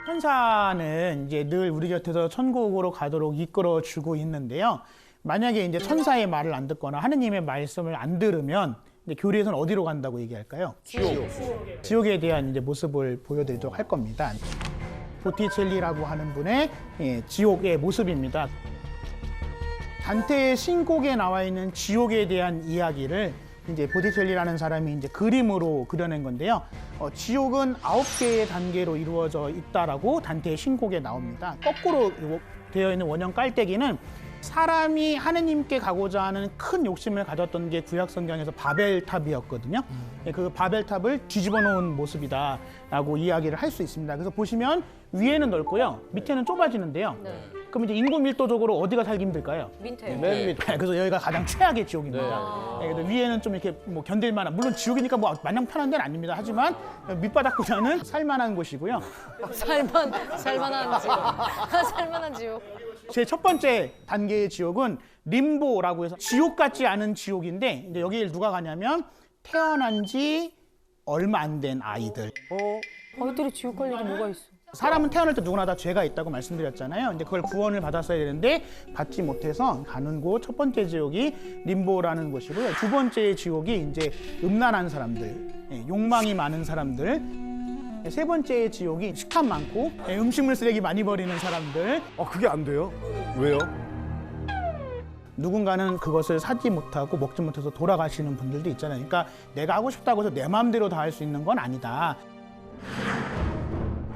천사는 이제 늘 우리 곁에서 천국으로 가도록 이끌어 주고 있는데요. 만약에 이제 천사의 말을 안 듣거나 하느님의 말씀을 안 들으면 이제 교리에서는 어디로 간다고 얘기할까요? 지옥. 지옥에 대한 이제 모습을 보여드리도록 할 겁니다. 보티첼리라고 하는 분의 지옥의 모습입니다. 단테의 신곡에 나와 있는 지옥에 대한 이야기를 이제 보티첼리라는 사람이 이제 그림으로 그려낸 건데요. 지옥은 9개의 단계로 이루어져 있다라고 단테의 신곡에 나옵니다. 거꾸로 되어 있는 원형 깔때기는 사람이 하느님께 가고자 하는 큰 욕심을 가졌던 게 구약 성경에서 바벨탑이었거든요. 그 바벨탑을 뒤집어 놓은 모습이다라고 이야기를 할 수 있습니다. 그래서 보시면 위에는 넓고요, 밑에는 좁아지는데요. 네. 그럼 이제 인구 밀도적으로 어디가 살기 힘들까요? 민폐요. 맨 밑. 그래서 여기가 가장 최악의 지옥입니다. 그래서 위에는 좀 이렇게 뭐 견딜만한, 물론 지옥이니까 뭐 마냥 편한 데는 아닙니다. 하지만 밑바닥보다는 살만한 곳이고요. 살만한 지옥. 살만한 지옥. 제 첫 번째 단계의 지옥은 림보라고 해서 지옥 같지 않은 지옥인데, 이제 여기에 누가 가냐면 태어난 지 얼마 안 된 아이들. 아이들이 지옥 갈 일이 뭐가 있어? 사람은 태어날 때 누구나 다 죄가 있다고 말씀드렸잖아요. 근데 그걸 구원을 받았어야 되는데 받지 못해서 가는 곳 첫 번째 지옥이 림보라는 곳이고요. 두 번째 지옥이 이제 음란한 사람들, 욕망이 많은 사람들. 세 번째 지옥이 식탐 많고 음식물 쓰레기 많이 버리는 사람들. 그게 안 돼요? 왜요? 누군가는 그것을 사지 못하고 먹지 못해서 돌아가시는 분들도 있잖아요. 그러니까 내가 하고 싶다고 해서 내 마음대로 다 할 수 있는 건 아니다.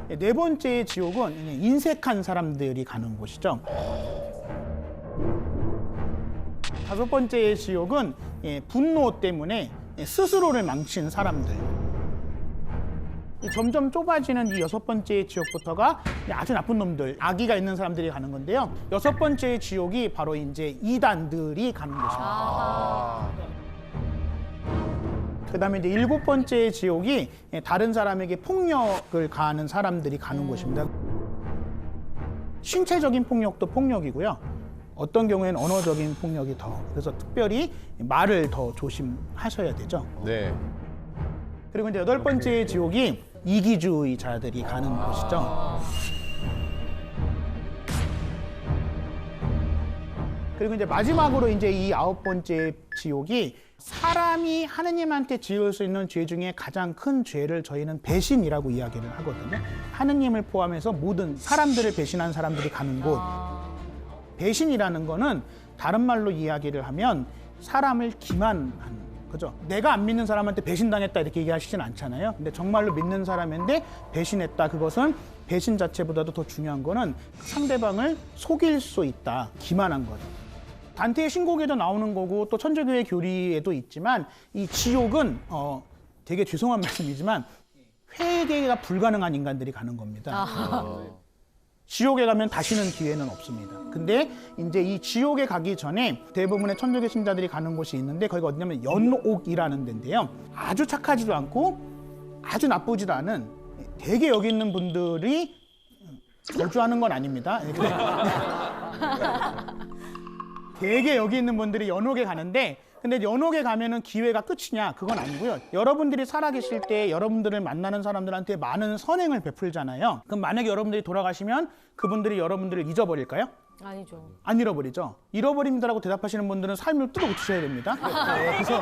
네 번째 지옥은 인색한 사람들이 가는 곳이죠. 다섯 번째 지옥은 분노 때문에 스스로를 망친 사람들. 점점 좁아지는 이 여섯 번째 지옥부터가 아주 나쁜 놈들, 악의가 있는 사람들이 가는 건데요. 여섯 번째 지옥이 바로 이제 이단들이 가는 곳입니다. 그다음에 이제 일곱 번째 지옥이 다른 사람에게 폭력을 가하는 사람들이 가는 곳입니다. 신체적인 폭력도 폭력이고요. 어떤 경우에는 언어적인 폭력이 더. 그래서 특별히 말을 더 조심하셔야 되죠. 네. 그리고 이제 여덟 번째 지옥이 이기주의자들이 가는 곳이죠. 그리고 이제 마지막으로 이제 이 아홉 번째 지옥이 사람이 하느님한테 지을 수 있는 죄 중에 가장 큰 죄를 저희는 배신이라고 이야기를 하거든요. 하느님을 포함해서 모든 사람들을 배신한 사람들이 가는 곳. 배신이라는 거는 다른 말로 이야기를 하면 사람을 기만하는, 그죠? 내가 안 믿는 사람한테 배신당했다 이렇게 얘기하시진 않잖아요. 근데 정말로 믿는 사람인데 배신했다. 그것은 배신 자체보다도 더 중요한 거는 상대방을 속일 수 있다. 기만한 거죠. 단테의 신곡에도 나오는 거고 또 천주교의 교리에도 있지만 이 지옥은 되게 죄송한 말씀이지만 회개가 불가능한 인간들이 가는 겁니다. 지옥에 가면 다시는 기회는 없습니다. 근데 이제 이 지옥에 가기 전에 대부분의 천주교 신자들이 가는 곳이 있는데 거기가 어디냐면 연옥이라는 데인데요. 아주 착하지도 않고 아주 나쁘지도 않은, 되게 여기 있는 분들이 저주하는 건 아닙니다. 되게 여기 있는 분들이 연옥에 가는데, 근데 연옥에 가면은 기회가 끝이냐? 그건 아니고요. 여러분들이 살아계실 때 여러분들을 만나는 사람들한테 많은 선행을 베풀잖아요. 그럼 만약에 여러분들이 돌아가시면 그분들이 여러분들을 잊어버릴까요? 아니죠. 안 잃어버리죠. 잃어버립니다라고 대답하시는 분들은 삶을 뜯어 고치셔야 됩니다. 그래서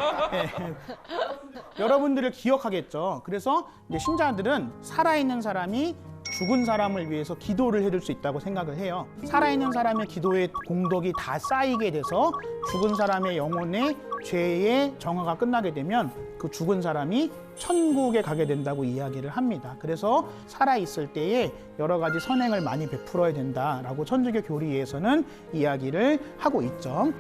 여러분들을 기억하겠죠. 그래서 이제 신자들은 살아있는 사람이 죽은 사람을 위해서 기도를 해줄 수 있다고 생각을 해요. 살아있는 사람의 기도의 공덕이 다 쌓이게 돼서 죽은 사람의 영혼의 죄의 정화가 끝나게 되면 그 죽은 사람이 천국에 가게 된다고 이야기를 합니다. 그래서 살아있을 때에 여러 가지 선행을 많이 베풀어야 된다라고 천주교 교리에서는 이야기를 하고 있죠.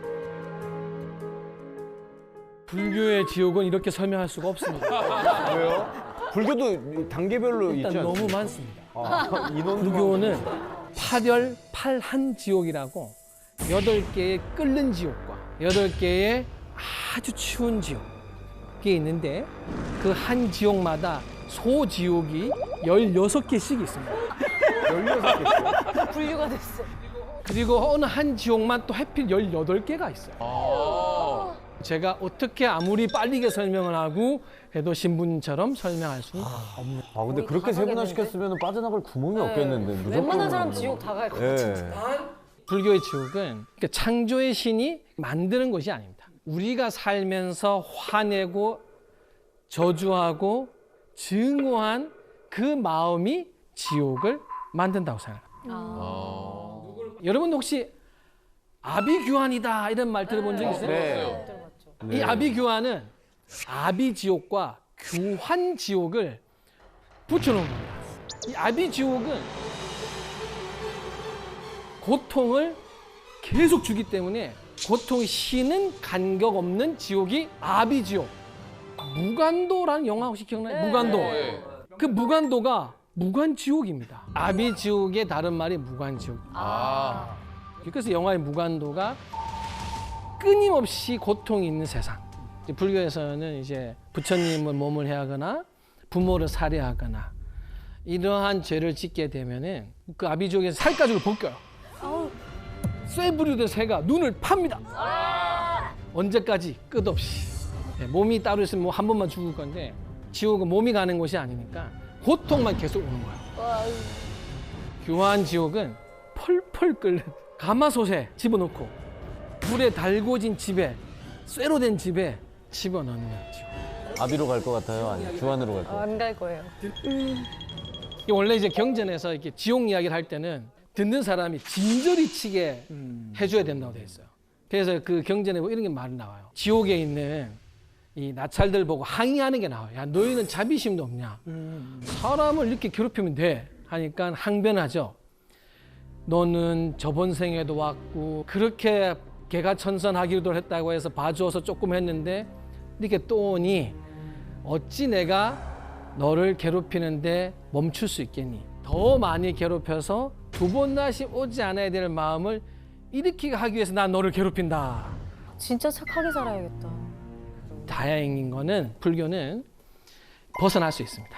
불교의 지옥은 이렇게 설명할 수가 없습니다. 왜요? 불교도 단계별로 있지 일단 않습니까? 너무 많습니다. 인원도 불교는 팔열 팔한지옥이라고 8개의 끓는 지옥과 8개의 아주 추운 지옥이 있는데 그 한 지옥마다 소지옥이 16개씩 있습니다. 16개. 분류가 됐어. 그리고 어느 한 지옥만 또 해필 18개가 있어요. 제가 어떻게 아무리 빠르게 설명을 하고 해도 신부님처럼 설명할 수는 없는. 아 근데 그렇게 세분화시켰으면 빠져나갈 구멍이 없겠는데 무조건. 웬만한 사람 지옥 다 갈 것 같아. 예. 불교의 지옥은 그러니까 창조의 신이 만드는 것이 아닙니다. 우리가 살면서 화내고 저주하고 증오한 그 마음이 지옥을 만든다고 생각합니다. 여러분 혹시 아비규환이다 이런 말 들어본 적 있어요? 네. 들어봤죠. 이 아비규환은 아비지옥과 규환지옥을 붙여놓은 겁니다. 이 아비지옥은 고통을 계속 주기 때문에 고통이 쉬는 간격 없는 지옥이 아비지옥. 무간도라는 영화 혹시 기억나요? 무간도. 그 무간도가 무간지옥입니다. 아비지옥의 다른 말이 무간지옥. 그래서 영화의 무간도가 끊임없이 고통이 있는 세상. 이제 불교에서는 이제 부처님을 몸을 해하거나 부모를 살해하거나 이러한 죄를 짓게 되면은 그 아비지옥에서 살가죽을 벗겨요. 쇠 부리던 새가 눈을 팝니다. 언제까지? 끝없이. 몸이 따로 있으면 뭐 한 번만 죽을 건데 지옥은 몸이 가는 곳이 아니니까 고통만 계속 오는 거예요. 규환 지옥은 펄펄 끓는 가마솥에 집어넣고 불에 달궈진 집에 쇠로 된 집에 집어넣는 지옥. 아비로 갈 것 같아요? 아니면 규환으로 갈 것 같아요? 안 갈 거예요. 이게 원래 이제 경전에서 이렇게 지옥 이야기를 할 때는 듣는 사람이 진저리 치게 해줘야 된다고 돼 있어요. 그래서 그 경전에 뭐 이런 게 말이 나와요. 지옥에 있는 이 나찰들 보고 항의하는 게 나와요. 야, 너희는 자비심도 없냐? 사람을 이렇게 괴롭히면 돼. 하니까 항변하죠. 너는 저번 생에도 왔고 그렇게 개가천선하기도 했다고 해서 봐주어서 조금 했는데 이렇게 또 오니 어찌 내가 너를 괴롭히는데 멈출 수 있겠니? 더 많이 괴롭혀서 두 번 다시 오지 않아야 될 마음을 일으키게 하기 위해서 난 너를 괴롭힌다. 진짜 착하게 살아야겠다. 다행인 거는 불교는 벗어날 수 있습니다.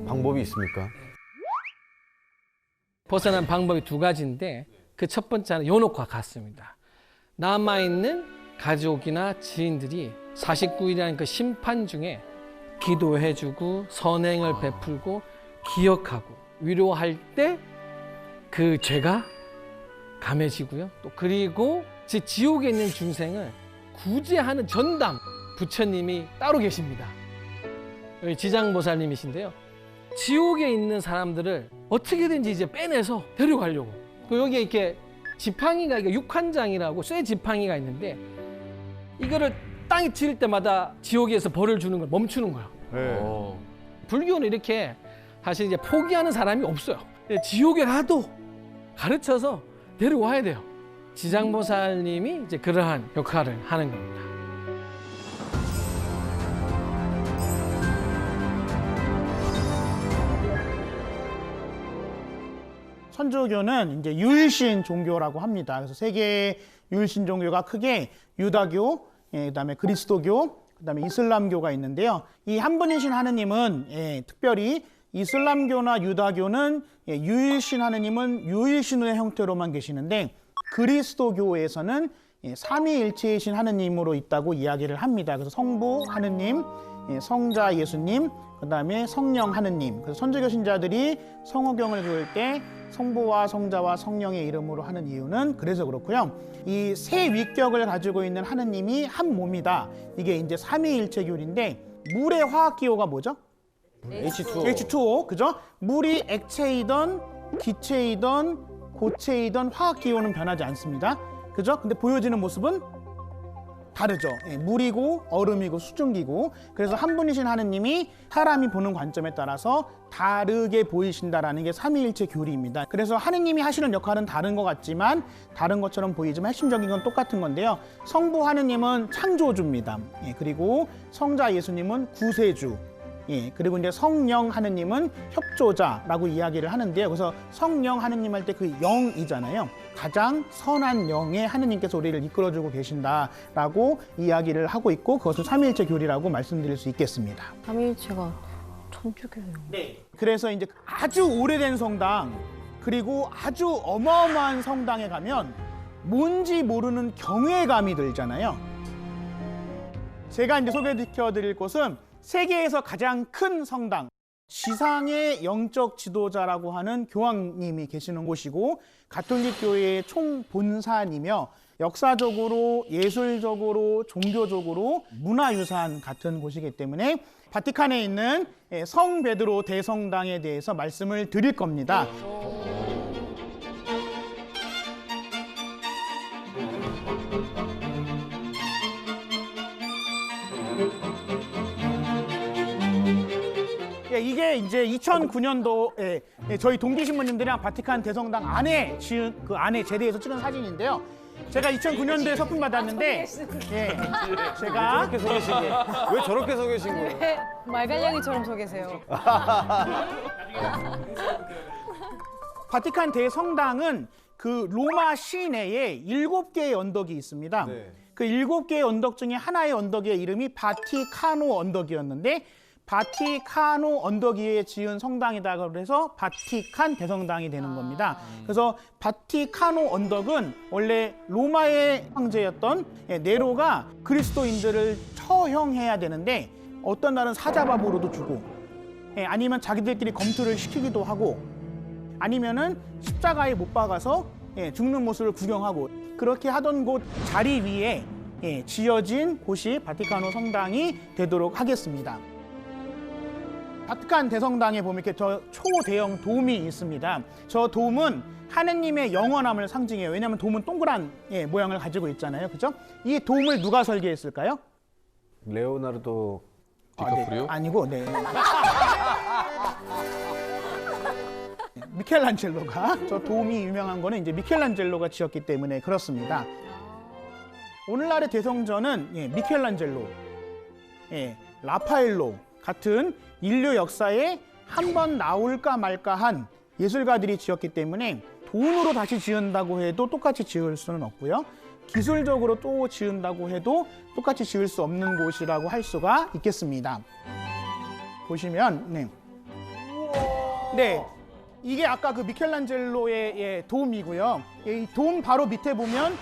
방법이 있습니까? 벗어난 방법이 두 가지인데 그 첫 번째는 요놓과 같습니다. 남아있는 가족이나 지인들이 49일이라는 그 심판 중에 기도해주고 선행을 베풀고 기억하고 위로할 때 그 죄가 감해지고요. 또 그리고 지옥에 있는 중생을 구제하는 전담 부처님이 따로 계십니다. 여기 지장보살님이신데요. 지옥에 있는 사람들을 어떻게든지 이제 빼내서 데려가려고. 여기에 이렇게 지팡이가 육환장이라고 쇠 지팡이가 있는데 이거를 땅에 칠 때마다 지옥에서 벌을 주는 걸 멈추는 거예요. 네. 불교는 이렇게 사실 이제 포기하는 사람이 없어요. 지옥에 가도 가르쳐서 데려와야 돼요. 지장보살님이 이제 그러한 역할을 하는 겁니다. 천주교는 이제 유일신 종교라고 합니다. 그래서 세계 유일신 종교가 크게 유다교, 그다음에 그리스도교, 그다음에 이슬람교가 있는데요. 이 한 분이신 하느님은 특별히 이슬람교나 유다교는 유일신 하느님은 유일신의 형태로만 계시는데 그리스도교에서는 삼위일체이신 하느님으로 있다고 이야기를 합니다. 그래서 성부 하느님, 성자 예수님, 그다음에 성령 하느님. 그래서 천주교 신자들이 성호경을 그을 때 성부와 성자와 성령의 이름으로 하는 이유는 그래서 그렇고요. 이 세 위격을 가지고 있는 하느님이 한 몸이다. 이게 이제 삼위일체교리인데 물의 화학 기호가 뭐죠? H2O. H2O, 그죠? 물이 액체이던 기체이던 고체이던 화학 기호는 변하지 않습니다. 그죠? 근데 보여지는 모습은 다르죠. 물이고 얼음이고 수증기고. 그래서 한 분이신 하느님이 사람이 보는 관점에 따라서 다르게 보이신다라는 게 삼위일체 교리입니다. 그래서 하느님이 하시는 역할은 다른 것 같지만 다른 것처럼 보이지만 핵심적인 건 똑같은 건데요. 성부 하느님은 창조주입니다. 그리고 성자 예수님은 구세주. 그리고 이제 성령 하느님은 협조자라고 이야기를 하는데요. 그래서 성령 하느님 할 때 그 영이잖아요. 가장 선한 영의 하느님께서 우리를 이끌어주고 계신다라고 이야기를 하고 있고 그것을 삼위일체 교리라고 말씀드릴 수 있겠습니다. 삼위일체가 천주교예요. 네. 그래서 이제 아주 오래된 성당 그리고 아주 어마어마한 성당에 가면 뭔지 모르는 경외감이 들잖아요. 제가 이제 소개시켜드릴 곳은 세계에서 가장 큰 성당, 지상의 영적 지도자라고 하는 교황님이 계시는 곳이고 가톨릭 교회의 총본산이며 역사적으로, 예술적으로, 종교적으로 문화유산 같은 곳이기 때문에 바티칸에 있는 성 베드로 대성당에 대해서 말씀을 드릴 겁니다. 이게 이제 2009년도에 저희 동기 신부님들이랑 바티칸 대성당 안에 지은 그 안에 제대해서 찍은 사진인데요. 제가 2009년도에 서품 받았는데, 제가 저렇게 서 계신 거예요? 왜 저렇게 서 계신 거예요? 네, 말갈량이처럼 서 계세요. 바티칸 대성당은 그 로마 시내에 7개의 언덕이 있습니다. 네. 그 7개의 언덕 중에 하나의 언덕의 이름이 바티카노 언덕이었는데 바티카노 언덕 위에 지은 성당이다 그래서 바티칸 대성당이 되는 겁니다. 그래서 바티카노 언덕은 원래 로마의 황제였던 네로가 그리스도인들을 처형해야 되는데 어떤 날은 사자밥으로도 주고 아니면 자기들끼리 검투를 시키기도 하고 아니면은 십자가에 못 박아서 죽는 모습을 구경하고 그렇게 하던 곳 자리 위에 지어진 곳이 바티카노 성당이 되도록 하겠습니다. 바티칸 대성당에 보면 이렇게 저 초대형 돔이 있습니다. 저 돔은 하느님의 영원함을 상징해요. 왜냐하면 돔은 동그란 모양을 가지고 있잖아요. 그죠? 이 돔을 누가 설계했을까요? 레오나르도 네. 아니고, 네. 미켈란젤로가 저 돔이 유명한 거는 이제 미켈란젤로가 지었기 때문에 그렇습니다. 오늘날의 대성전은 미켈란젤로, 라파엘로 같은 인류 역사에 한 번 나올까 말까한 예술가들이 지었기 때문에 돈으로 다시 지은다고 해도 똑같이 지을 수는 없고요. 기술적으로 또 지은다고 해도 똑같이 지을 수 없는 곳이라고 할 수가 있겠습니다. 보시면 네, 이게 아까 그 미켈란젤로의 돔이고요. 이 돔 바로 밑에 보면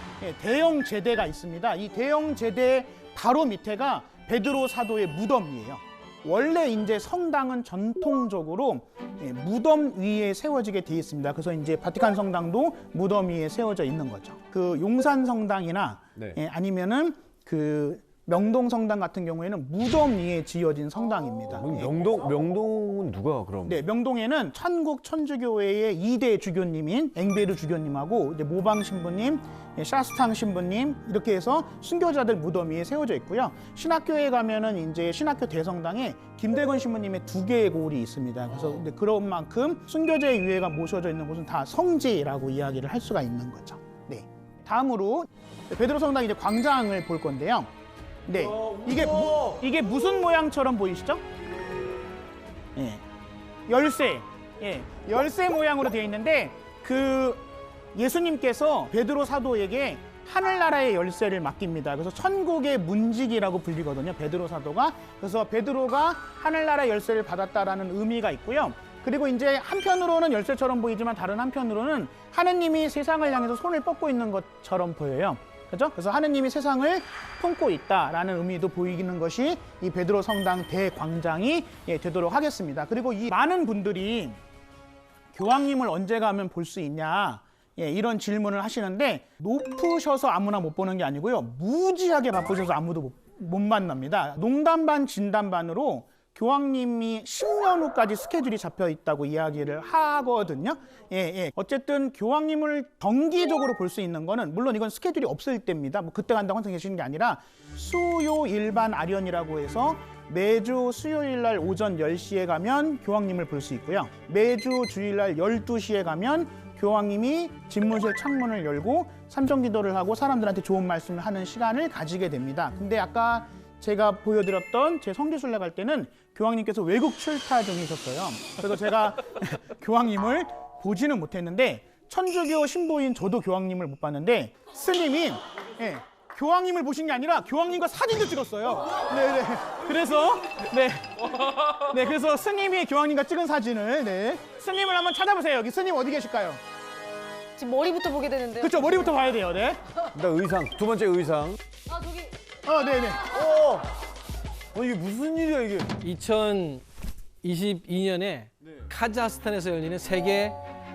대형 제대가 있습니다. 이 대형 제대 바로 밑에가 베드로 사도의 무덤이에요. 원래 이제 성당은 전통적으로 무덤 위에 세워지게 돼 있습니다. 그래서 이제 바티칸 성당도 무덤 위에 세워져 있는 거죠. 그 용산 성당이나 아니면은 그 명동 성당 같은 경우에는 무덤 위에 지어진 성당입니다. 명동은 누가 그럼? 네, 명동에는 천국 천주교회의 2대 주교님인 앵베르 주교님하고 이제 모방 신부님, 샤스탕 신부님 이렇게 해서 순교자들 무덤 위에 세워져 있고요. 신학교에 가면은 이제 신학교 대성당에 김대건 신부님의 2개의 고울이 있습니다. 그래서 근데 그런 만큼 순교자의 유해가 모셔져 있는 곳은 다 성지라고 이야기를 할 수가 있는 거죠. 네. 다음으로 베드로 성당 이제 광장을 볼 건데요. 네, 이게 무슨 모양처럼 보이시죠? 열쇠, 열쇠 모양으로 되어 있는데 그 예수님께서 베드로 사도에게 하늘나라의 열쇠를 맡깁니다. 그래서 천국의 문지기라고 불리거든요, 베드로 사도가. 그래서 베드로가 하늘나라의 열쇠를 받았다라는 의미가 있고요. 그리고 이제 한편으로는 열쇠처럼 보이지만 다른 한편으로는 하느님이 세상을 향해서 손을 뻗고 있는 것처럼 보여요. 그죠? 그래서 하느님이 세상을 품고 있다라는 의미도 보이는 것이 이 베드로 성당 대광장이 되도록 하겠습니다. 그리고 이 많은 분들이 교황님을 언제 가면 볼 수 있냐 이런 질문을 하시는데 높으셔서 아무나 못 보는 게 아니고요. 무지하게 바쁘셔서 아무도 못 만납니다. 농담 반 진담 반으로 교황님이 10년 후까지 스케줄이 잡혀 있다고 이야기를 하거든요. 어쨌든 교황님을 정기적으로 볼 수 있는 거는 물론 이건 스케줄이 없을 때입니다. 뭐 그때 간다고 항상 계시는 게 아니라 수요 일반 아련이라고 해서 매주 수요일 날 오전 10시에 가면 교황님을 볼 수 있고요. 매주 주일 날 12시에 가면 교황님이 집무실 창문을 열고 삼정기도를 하고 사람들한테 좋은 말씀을 하는 시간을 가지게 됩니다. 근데 아까 제가 보여드렸던 제 성지순례 갈 때는 교황님께서 외국 출타 중이셨어요. 그래서 제가 교황님을 보지는 못했는데 천주교 신부인 저도 교황님을 못 봤는데 스님이 교황님을 보신 게 아니라 교황님과 사진도 찍었어요. 네네. 그래서 스님이 교황님과 찍은 사진을 스님을 한번 찾아보세요. 여기 스님 어디 계실까요? 지금 머리부터 보게 되는데요. 그렇죠. 머리부터 봐야 돼요. 네. 일단 의상, 두 번째 의상. 아, 저기 네네. 오! 이게 무슨 일이야 이게? 2022년에 카자흐스탄에서 열리는 세계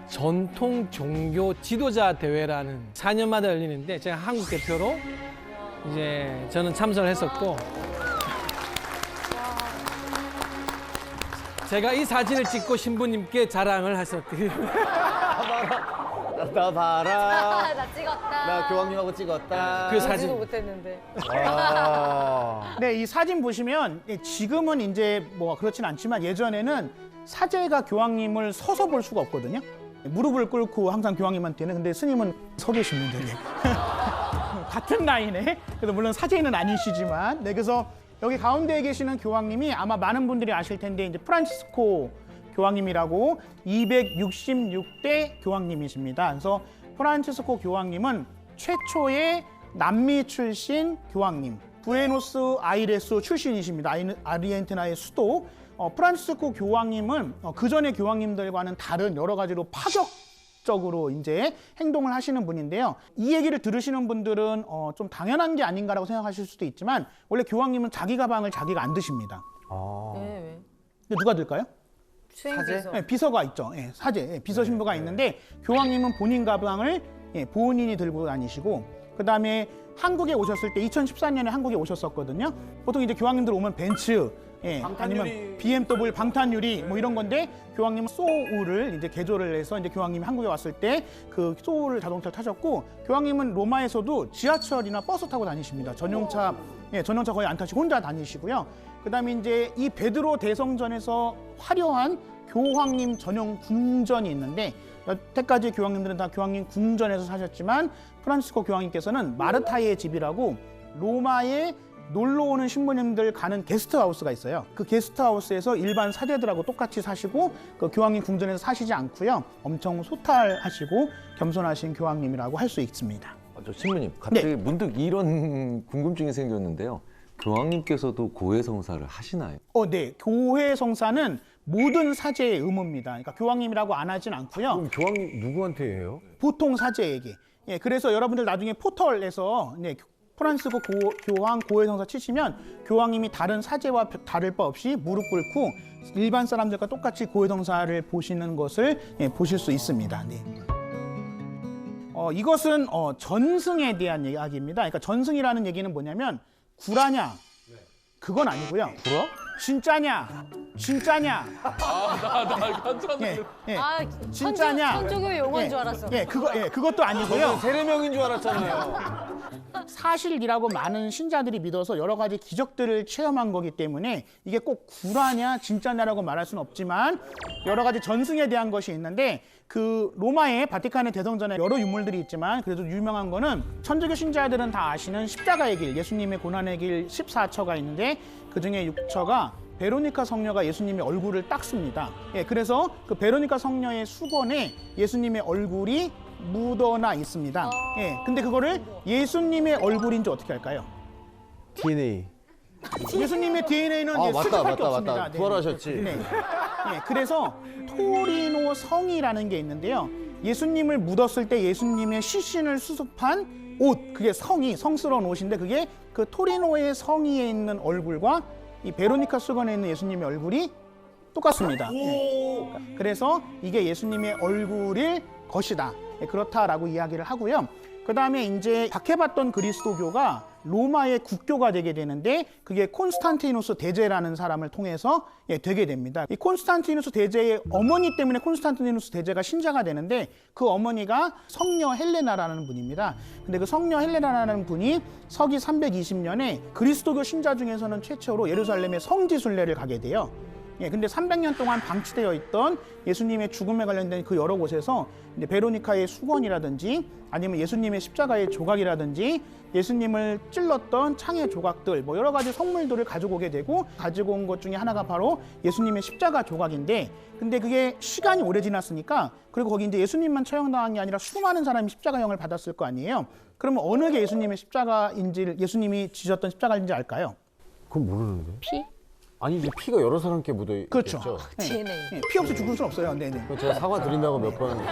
전통 종교 지도자 대회라는 4년마다 열리는데 제가 한국 대표로 이제 저는 참석을 했었고 제가 이 사진을 찍고 신부님께 자랑을 했었거든요. 나 봐라. 나 찍었다. 나 교황님하고 찍었다. 그 사진. 보지도 못했는데. 아. 네, 이 사진 보시면 지금은 이제 뭐 그렇진 않지만 예전에는 사제가 교황님을 서서 볼 수가 없거든요. 무릎을 꿇고 항상 교황님한테는 근데 스님은 서 계십니다. 네. 같은 나이네. 그래서 물론 사제는 아니시지만 네, 그래서 여기 가운데에 계시는 교황님이 아마 많은 분들이 아실 텐데 이제 프란치스코 교황님이라고 266대 교황님이십니다. 그래서 프란치스코 교황님은 최초의 남미 출신 교황님, 부에노스 아이레스 출신이십니다. 아르헨티나의 수도. 프란치스코 교황님은 그 전의 교황님들과는 다른 여러 가지로 파격적으로 이제 행동을 하시는 분인데요. 이 얘기를 들으시는 분들은 좀 당연한 게 아닌가라고 생각하실 수도 있지만 원래 교황님은 자기 가방을 자기가 안 드십니다. 아. 왜? 근데 누가 들까요? 수행비서. 네, 비서가 있죠. 예, 사제, 비서 신부가 있는데 교황님은 본인 가방을 본인이 들고 다니시고 그다음에 한국에 오셨을 때 2014년에 한국에 오셨었거든요. 보통 이제 교황님들 오면 벤츠, 아니면 BMW 방탄유리 뭐 이런 건데 교황님은 소우를 이제 개조를 해서 이제 교황님이 한국에 왔을 때 그 소우를 자동차를 타셨고 교황님은 로마에서도 지하철이나 버스 타고 다니십니다. 전용차 거의 안 타시고 혼자 다니시고요. 그다음에 이제 이 베드로 대성전에서 화려한 교황님 전용 궁전이 있는데 여태까지 교황님들은 다 교황님 궁전에서 사셨지만 프란치스코 교황님께서는 마르타의 집이라고 로마에 놀러 오는 신부님들 가는 게스트하우스가 있어요. 그 게스트하우스에서 일반 사제들하고 똑같이 사시고 그 교황님 궁전에서 사시지 않고요. 엄청 소탈하시고 겸손하신 교황님이라고 할 수 있습니다. 저 신부님 갑자기 문득 이런 궁금증이 생겼는데요. 교황님께서도 고해성사를 하시나요? 네. 교회 성사는 모든 사제의 의무입니다. 그러니까 교황님이라고 안 하진 않고요. 그럼 교황님 누구한테 해요? 보통 사제에게. 그래서 여러분들 나중에 포털에서 프란시스코 교황 고해성사 치시면 교황님이 다른 사제와 다를 바 없이 무릎 꿇고 일반 사람들과 똑같이 고해성사를 보시는 것을 보실 수 있습니다. 네. 이것은 전승에 대한 이야기입니다. 그러니까 전승이라는 얘기는 뭐냐면 구라냐? 그건 아니고요. 구라? 진짜냐? 진짜냐? 진짜냐? 천주교 용어인 줄 알았어. 그것도 아니고요. 세례명인 줄 알았잖아요. 사실이라고 많은 신자들이 믿어서 여러 가지 기적들을 체험한 거기 때문에 이게 꼭 구라냐 진짜냐라고 말할 수는 없지만 여러 가지 전승에 대한 것이 있는데 그 로마의 바티칸의 대성전에 여러 유물들이 있지만 그래도 유명한 거는 천주교 신자들은 다 아시는 십자가의 길, 예수님의 고난의 길 14처가 있는데 그중에 6처가 베로니카 성녀가 예수님의 얼굴을 닦습니다. 그래서 그 베로니카 성녀의 수건에 예수님의 얼굴이 묻어나 있습니다. 근데 그거를 예수님의 얼굴인지 어떻게 할까요? DNA. 예수님의 DNA는 맞다. 부활하셨지. 그래서 토리노 성이라는 게 있는데요. 예수님을 묻었을 때 예수님의 시신을 수습한 옷, 그게 성스러운 옷인데 그게 그 토리노의 성의에 있는 얼굴과 이 베로니카 수건에 있는 예수님의 얼굴이 똑같습니다. 그래서 이게 예수님의 얼굴일 것이다. 그렇다라고 이야기를 하고요. 그 다음에 이제 박해받던 그리스도교가 로마의 국교가 되게 되는데 그게 콘스탄티누스 대제라는 사람을 통해서 되게 됩니다. 이 콘스탄티누스 대제의 어머니 때문에 콘스탄티누스 대제가 신자가 되는데 그 어머니가 성녀 헬레나라는 분입니다. 근데 그 성녀 헬레나라는 분이 서기 320년에 그리스도교 신자 중에서는 최초로 예루살렘의 성지순례를 가게 돼요. 근데 300년 동안 방치되어 있던 예수님의 죽음에 관련된 그 여러 곳에서 이제 베로니카의 수건이라든지 아니면 예수님의 십자가의 조각이라든지 예수님을 찔렀던 창의 조각들 뭐 여러 가지 성물들을 가지고 오게 되고 가지고 온 것 중에 하나가 바로 예수님의 십자가 조각인데 근데 그게 시간이 오래 지났으니까 그리고 거기 이제 예수님만 처형당한 게 아니라 수많은 사람이 십자가형을 받았을 거 아니에요. 그러면 어느 게 예수님의 십자가인지 예수님이 지셨던 십자가인지 알까요? 그건 모르는데. 피? 아니 이제 피가 여러 사람께 묻어 있죠. 그렇죠. DNA. 피 없이 죽을 수는 없어요. 네네. 제가 사과 드린다고 몇 번. 네.